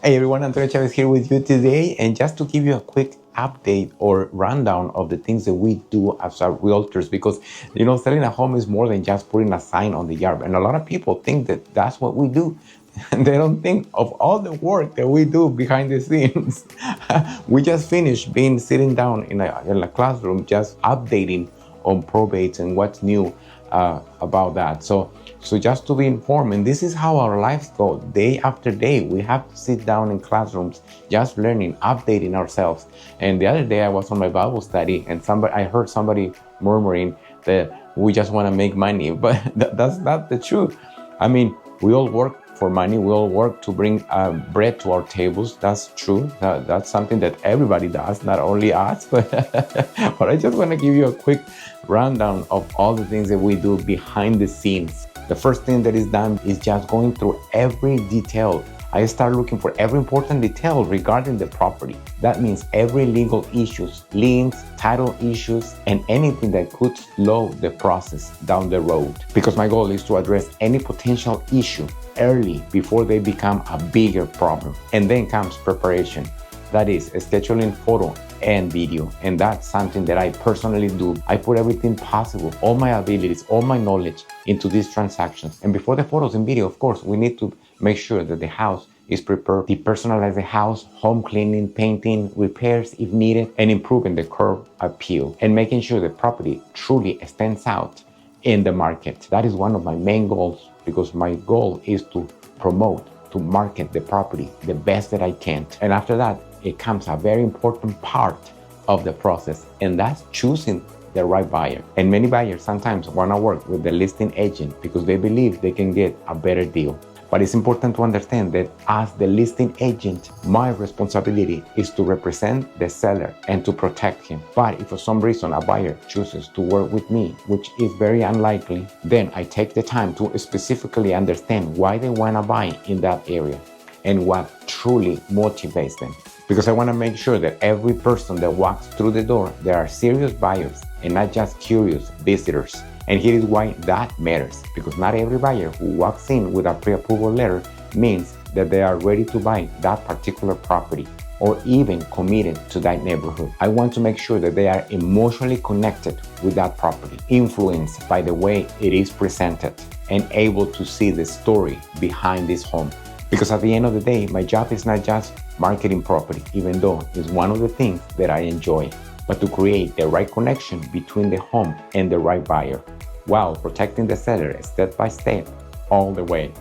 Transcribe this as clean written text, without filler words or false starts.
Hey everyone, Antonio Chavez here with you today, and just to give you a quick update or rundown of the things that we do as our realtors, because selling a home is more than just putting a sign on the yard, and a lot of people think that that's what we do. And they don't think of all the work that we do behind the scenes. We just finished sitting down in a classroom, just updating on probates and what's new about that. So just to be informed, and this is how our lives go day after day. We have to sit down in classrooms, just learning, updating ourselves. And the other day I was on my Bible study, and I heard somebody murmuring that we just want to make money, but that's not the truth. I mean, we all work for money. We all work to bring bread to our tables. That's true. That's something that everybody does, not only us. But I just want to give you a quick rundown of all the things that we do behind the scenes. The first thing that is done is just going through every detail. I start looking for every important detail regarding the property. That means every legal issues, liens, title issues, and anything that could slow the process down the road. Because my goal is to address any potential issue early before they become a bigger problem. And then comes preparation. That is scheduling photo and video. And that's something that I personally do. I put everything possible, all my abilities, all my knowledge into these transactions. And before the photos and video, of course, we need to make sure that the house is prepared, depersonalize the house, home cleaning, painting, repairs if needed, and improving the curb appeal, and making sure the property truly stands out in the market. That is one of my main goals, because my goal is to promote, to market the property the best that I can. And after that, it comes a very important part of the process, and that's choosing the right buyer. And many buyers sometimes want to work with the listing agent because they believe they can get a better deal. But it's important to understand that as the listing agent, my responsibility is to represent the seller and to protect him. But if for some reason a buyer chooses to work with me, which is very unlikely, then I take the time to specifically understand why they want to buy in that area and what truly motivates them. Because I want to make sure that every person that walks through the door, they are serious buyers and not just curious visitors. And here is why that matters, because not every buyer who walks in with a pre-approval letter means that they are ready to buy that particular property or even committed to that neighborhood. I want to make sure that they are emotionally connected with that property, influenced by the way it is presented, and able to see the story behind this home. Because at the end of the day, my job is not just marketing property, even though it's one of the things that I enjoy, but to create the right connection between the home and the right buyer, while protecting the seller step by step all the way.